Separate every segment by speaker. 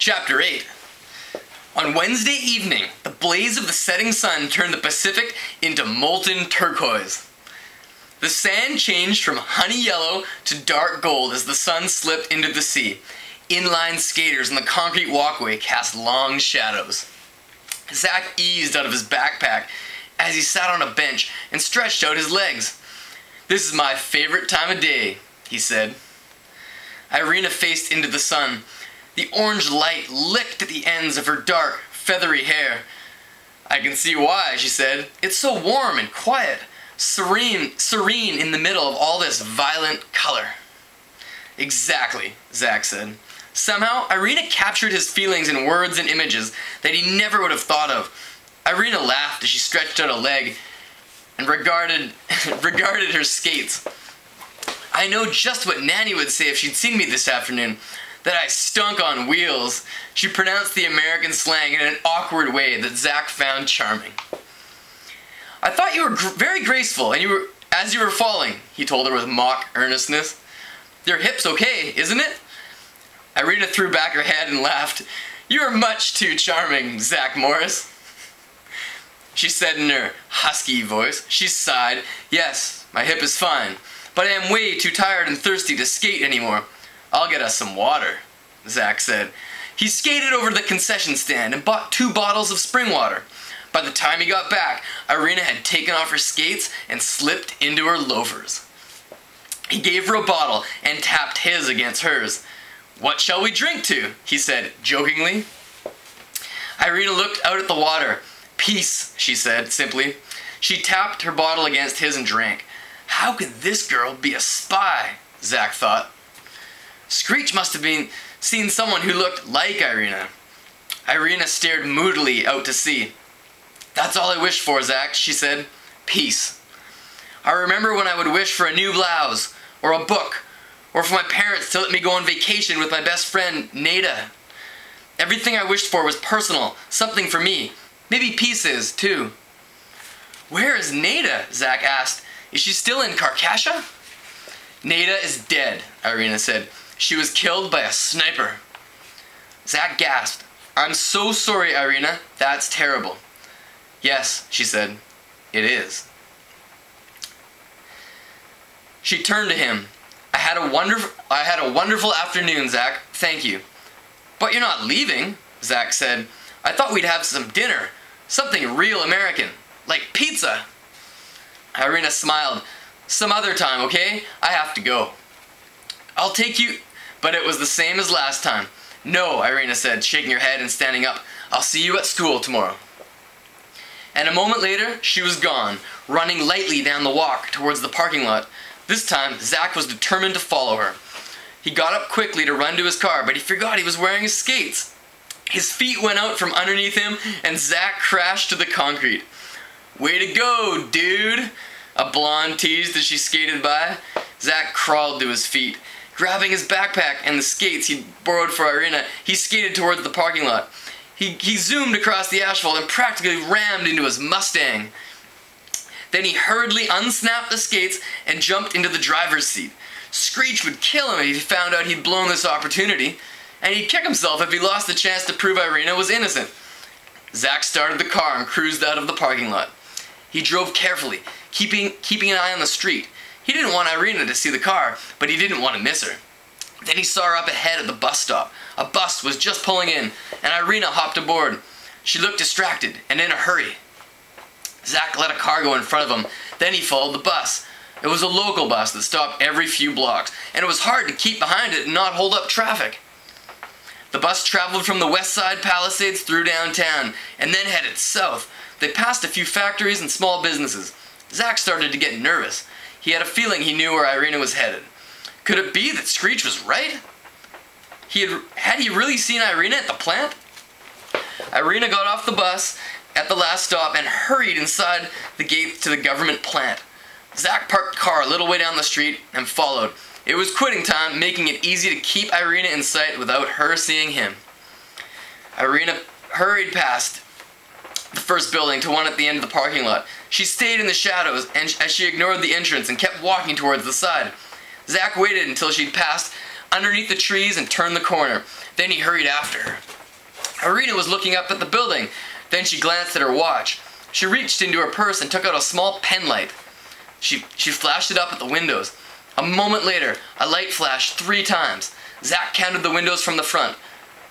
Speaker 1: Chapter 8. On Wednesday evening, the blaze of the setting sun turned the Pacific into molten turquoise. The sand changed from honey yellow to dark gold as the sun slipped into the sea. Inline skaters on the concrete walkway cast long shadows. Zach eased out of his backpack as he sat on a bench and stretched out his legs. "This is my favorite time of day," he said. Irina faced into the sun. The orange light licked at the ends of her dark, feathery hair. "I can see why," she said. "It's so warm and quiet, serene in the middle of all this violent color." "Exactly," Zach said. Somehow, Irina captured his feelings in words and images that he never would have thought of. Irina laughed as she stretched out a leg and regarded her skates. "I know just what Nanny would say if she'd seen me this afternoon, that I stunk on wheels." She pronounced the American slang in an awkward way that Zach found charming. "I thought you were very graceful as you were falling," he told her with mock earnestness. "Your hip's okay, isn't it?" Irina threw back her head and laughed. "You're much too charming, Zach Morris," she said in her husky voice. She sighed. "Yes, my hip is fine, but I am way too tired and thirsty to skate anymore. I'll get us some water," Zach said. He skated over to the concession stand and bought 2 bottles of spring water. By the time he got back, Irina had taken off her skates and slipped into her loafers. He gave her a bottle and tapped his against hers. "What shall we drink to?" he said jokingly. Irina looked out at the water. "Peace," she said simply. She tapped her bottle against his and drank. How could this girl be a spy? Zach thought. Screech must have seen someone who looked like Irina. Irina stared moodily out to sea. "That's all I wish for, Zach," she said. "Peace. I remember when I would wish for a new blouse, or a book, or for my parents to let me go on vacation with my best friend, Nada. Everything I wished for was personal, something for me. Maybe peace is, too." "Where is Nada?" Zach asked. "Is she still in Carcassia?" "Nada is dead," Irina said. "She was killed by a sniper." Zach gasped. "I'm so sorry, Irina. That's terrible." "Yes," she said. "It is." She turned to him. I had a wonderful afternoon, Zach. Thank you." "But you're not leaving," Zach said. "I thought we'd have some dinner. Something real American. Like pizza." Irina smiled. "Some other time, okay? I have to go." "I'll take you..." But it was the same as last time. "No," Irina said, shaking her head and standing up. "I'll see you at school tomorrow." And a moment later, she was gone, running lightly down the walk towards the parking lot. This time, Zach was determined to follow her. He got up quickly to run to his car, but he forgot he was wearing his skates. His feet went out from underneath him, and Zach crashed to the concrete. "Way to go, dude," a blonde teased as she skated by. Zach crawled to his feet. Grabbing his backpack and the skates he'd borrowed for Irina, he skated towards the parking lot. He zoomed across the asphalt and practically rammed into his Mustang. Then he hurriedly unsnapped the skates and jumped into the driver's seat. Screech would kill him if he found out he'd blown this opportunity, and he'd kick himself if he lost the chance to prove Irina was innocent. Zach started the car and cruised out of the parking lot. He drove carefully, keeping an eye on the street. He didn't want Irina to see the car, but he didn't want to miss her. Then he saw her up ahead at the bus stop. A bus was just pulling in, and Irina hopped aboard. She looked distracted and in a hurry. Zach let a car go in front of him. Then he followed the bus. It was a local bus that stopped every few blocks, and it was hard to keep behind it and not hold up traffic. The bus traveled from the West Side Palisades through downtown, and then headed south. They passed a few factories and small businesses. Zach started to get nervous. He had a feeling he knew where Irina was headed. Could it be that Screech was right? Had he really seen Irina at the plant? Irina got off the bus at the last stop and hurried inside the gate to the government plant. Zach parked the car a little way down the street and followed. It was quitting time, making it easy to keep Irina in sight without her seeing him. Irina hurried past the first building to one at the end of the parking lot. She stayed in the shadows as she ignored the entrance and kept walking towards the side. Zach waited until she'd passed underneath the trees and turned the corner. Then he hurried after her. Irina was looking up at the building. Then she glanced at her watch. She reached into her purse and took out a small pen light. She flashed it up at the windows. A moment later, a light flashed 3 times. Zach counted the windows from the front.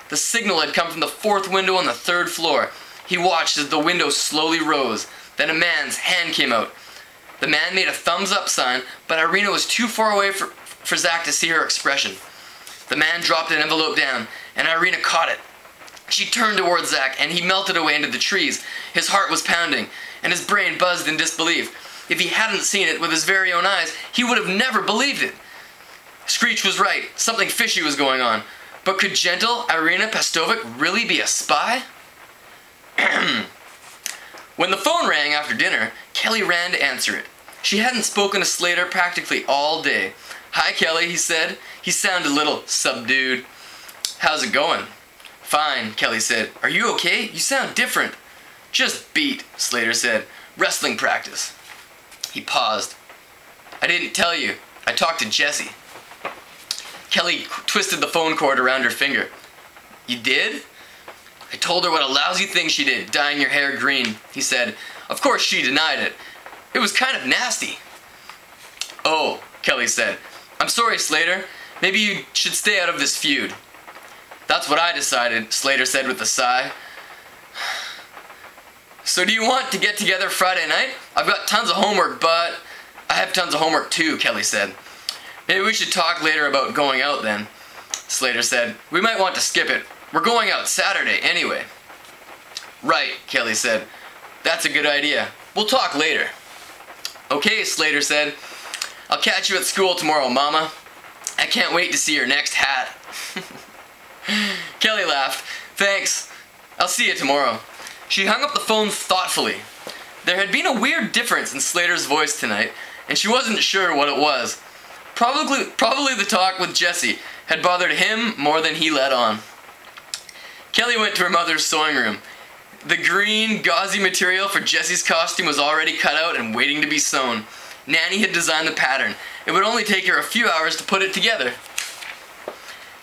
Speaker 1: The signal had come from the 4th window on the 3rd floor. He watched as the window slowly rose. Then a man's hand came out. The man made a thumbs up sign, but Irina was too far away for Zach to see her expression. The man dropped an envelope down, and Irina caught it. She turned towards Zach, and he melted away into the trees. His heart was pounding, and his brain buzzed in disbelief. If he hadn't seen it with his very own eyes, he would have never believed it. Screech was right. Something fishy was going on. But could gentle Irina Pestovic really be a spy? When the phone rang after dinner, Kelly ran to answer it. She hadn't spoken to Slater practically all day. "Hi, Kelly," he said. He sounded a little subdued. "How's it going?" "Fine," Kelly said. "Are you okay? You sound different." "Just beat," Slater said. "Wrestling practice." He paused. "I didn't tell you. I talked to Jessie." Kelly twisted the phone cord around her finger. "You did?" "I told her what a lousy thing she did, dyeing your hair green," he said. "Of course she denied it. It was kind of nasty." "Oh," Kelly said. "I'm sorry, Slater. Maybe you should stay out of this feud." "That's what I decided," Slater said with a sigh. "So do you want to get together Friday night? I've got tons of homework, but..." "I have tons of homework too," Kelly said. "Maybe we should talk later about going out then," Slater said. "We might want to skip it. We're going out Saturday anyway." "Right," Kelly said. "That's a good idea. We'll talk later." "Okay," Slater said. "I'll catch you at school tomorrow, Mama. I can't wait to see your next hat." Kelly laughed. "Thanks. I'll see you tomorrow." She hung up the phone thoughtfully. There had been a weird difference in Slater's voice tonight, and she wasn't sure what it was. Probably the talk with Jessie had bothered him more than he let on. Kelly went to her mother's sewing room. The green, gauzy material for Jessie's costume was already cut out and waiting to be sewn. Nanny had designed the pattern. It would only take her a few hours to put it together.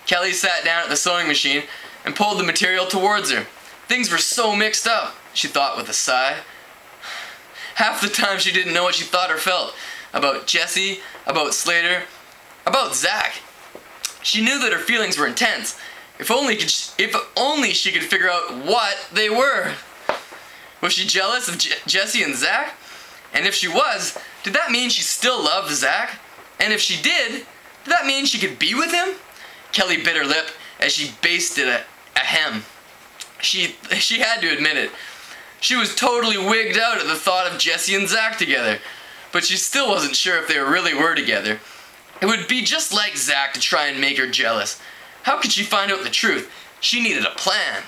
Speaker 1: Kelly sat down at the sewing machine and pulled the material towards her. Things were so mixed up, she thought with a sigh. Half the time she didn't know what she thought or felt. About Jessie, about Slater, about Zach. She knew that her feelings were intense. If only she could figure out what they were. Was she jealous of Jessie and Zach? And if she was, did that mean she still loved Zach? And if she did that mean she could be with him? Kelly bit her lip as she basted a hem. She had to admit it. She was totally wigged out at the thought of Jessie and Zach together, but she still wasn't sure if they really were together. It would be just like Zach to try and make her jealous. How could she find out the truth? She needed a plan.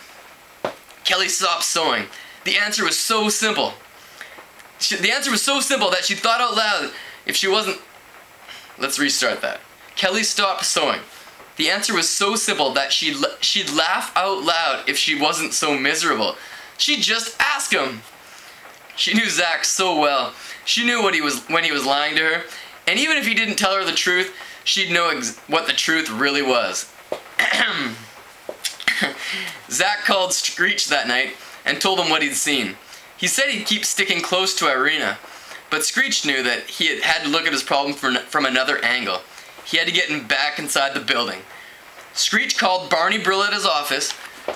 Speaker 1: Kelly stopped sewing. The answer was so simple. That she thought out loud if she wasn't... Let's restart that. Kelly stopped sewing. The answer was so simple that she'd laugh out loud if she wasn't so miserable. She'd just ask him. She knew Zach so well. She knew when he was lying to her, and even if he didn't tell her the truth, she'd know what the truth really was. Zach called Screech that night and told him what he'd seen. He said he'd keep sticking close to Irina, but Screech knew that he had to look at his problem from another angle. He had to get him back inside the building. Screech called Barney Brill at his office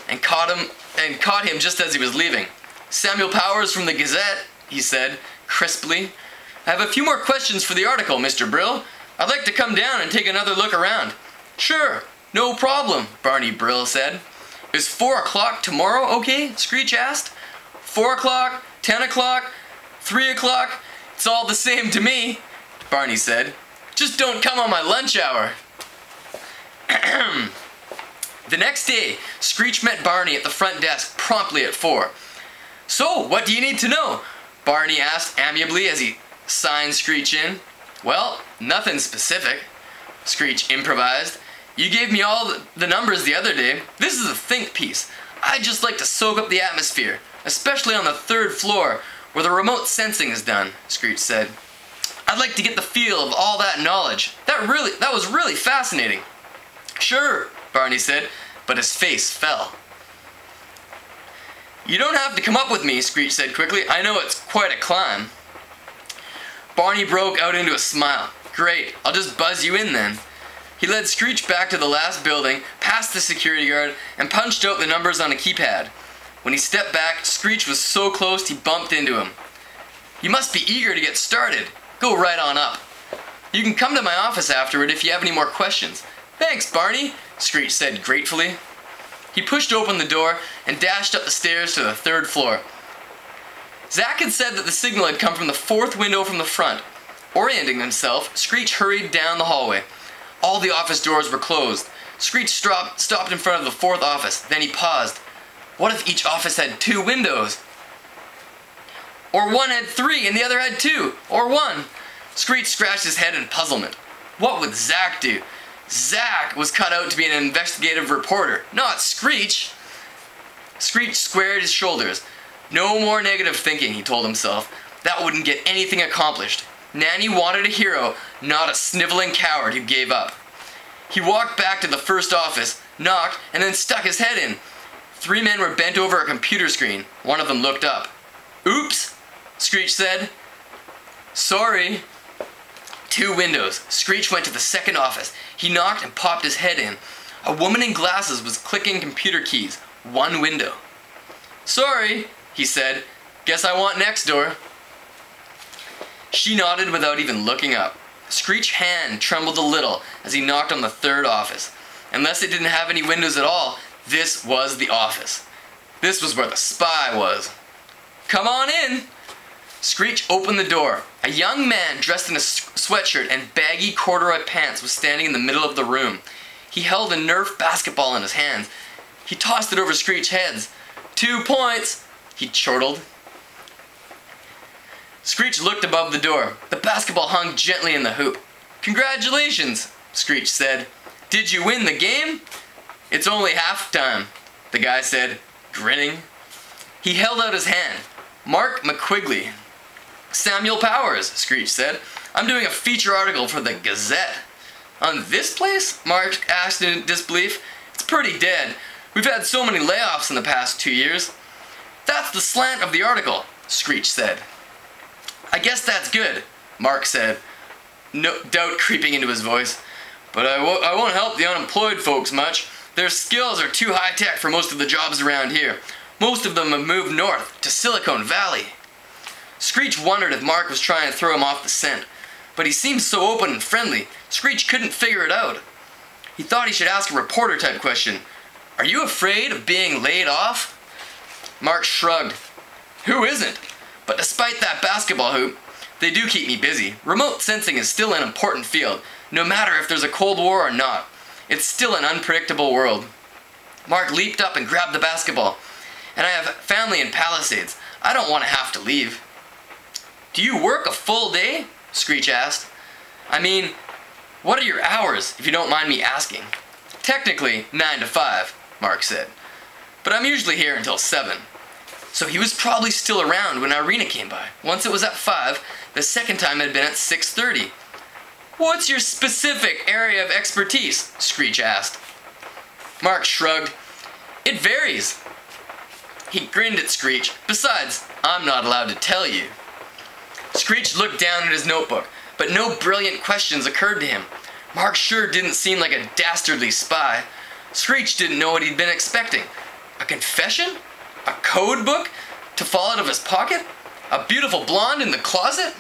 Speaker 1: and caught him just as he was leaving. "Samuel Powers from the Gazette," he said crisply. "I have a few more questions for the article, Mr. Brill. I'd like to come down and take another look around." "Sure, no problem," Barney Brill said. "Is 4 o'clock tomorrow okay?" Screech asked. 4 o'clock, 10 o'clock, 3 o'clock, it's all the same to me, Barney said. "Just don't come on my lunch hour." The next day, Screech met Barney at the front desk promptly at 4. "So, what do you need to know?" Barney asked amiably as he signed Screech in. "Well, nothing specific," Screech improvised. "You gave me all the numbers the other day. This is a think piece. I'd just like to soak up the atmosphere, especially on the 3rd floor where the remote sensing is done," Screech said. "I'd like to get the feel of all that knowledge. That was really fascinating." "Sure," Barney said, but his face fell. "You don't have to come up with me," Screech said quickly. "I know it's quite a climb." Barney broke out into a smile. "Great, I'll just buzz you in then." He led Screech back to the last building, past the security guard, and punched out the numbers on a keypad. When he stepped back, Screech was so close he bumped into him. "You must be eager to get started. Go right on up. You can come to my office afterward if you have any more questions." "Thanks, Barney," Screech said gratefully. He pushed open the door and dashed up the stairs to the 3rd floor. Zach had said that the signal had come from the 4th window from the front. Orienting himself, Screech hurried down the hallway. All the office doors were closed. Screech stopped in front of the 4th office. Then he paused. What if each office had 2 windows? Or one had 3 and the other had 2? Or 1? Screech scratched his head in puzzlement. What would Zach do? Zach was cut out to be an investigative reporter, not Screech. Screech squared his shoulders. No more negative thinking, he told himself. That wouldn't get anything accomplished. Nanny wanted a hero, not a sniveling coward who gave up. He walked back to the 1st office, knocked, and then stuck his head in. 3 men were bent over a computer screen. One of them looked up. "Oops," Screech said. "Sorry." 2 windows. Screech went to the 2nd office. He knocked and popped his head in. A woman in glasses was clicking computer keys. 1 window. "Sorry," he said. "Guess I want next door." She nodded without even looking up. Screech's hand trembled a little as he knocked on the 3rd office. Unless it didn't have any windows at all, this was the office. This was where the spy was. "Come on in." Screech opened the door. A young man dressed in a sweatshirt and baggy corduroy pants was standing in the middle of the room. He held a Nerf basketball in his hands. He tossed it over Screech's head. 2 points, he chortled. Screech looked above the door. The basketball hung gently in the hoop. "Congratulations," Screech said. "Did you win the game?" "It's only halftime," the guy said, grinning. He held out his hand. "Mark McQuigley." "Samuel Powers," Screech said. "I'm doing a feature article for the Gazette." "On this place?" Mark asked in disbelief. "It's pretty dead. We've had so many layoffs in the past 2 years." "That's the slant of the article," Screech said. "I guess that's good," Mark said, no doubt creeping into his voice. "But I won't help the unemployed folks much. Their skills are too high-tech for most of the jobs around here. Most of them have moved north, to Silicon Valley." Screech wondered if Mark was trying to throw him off the scent. But he seemed so open and friendly, Screech couldn't figure it out. He thought he should ask a reporter-type question. "Are you afraid of being laid off?" Mark shrugged. "Who isn't? But despite that basketball hoop, they do keep me busy. Remote sensing is still an important field, no matter if there's a Cold War or not. It's still an unpredictable world." Mark leaped up and grabbed the basketball. "And I have family in Palisades. I don't want to have to leave." "Do you work a full day?" Screech asked. "I mean, what are your hours, if you don't mind me asking?" "Technically, 9 to 5, Mark said. "But I'm usually here until 7. So he was probably still around when Irina came by. Once it was at 5, the second time it had been at 6:30. "What's your specific area of expertise?" Screech asked. Mark shrugged. "It varies." He grinned at Screech. "Besides, I'm not allowed to tell you." Screech looked down at his notebook, but no brilliant questions occurred to him. Mark sure didn't seem like a dastardly spy. Screech didn't know what he'd been expecting. A confession? A code book to fall out of his pocket? A beautiful blonde in the closet?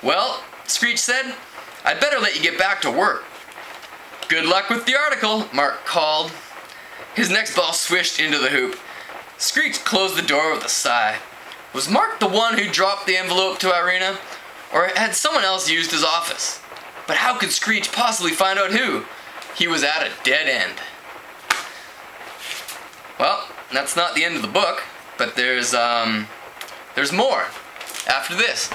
Speaker 1: "Well," Screech said, "I'd better let you get back to work." "Good luck with the article," Mark called. His next ball swished into the hoop. Screech closed the door with a sigh. Was Mark the one who dropped the envelope to Irina? Or had someone else used his office? But how could Screech possibly find out who? He was at a dead end. Well, that's not the end of the book, but there's more after this.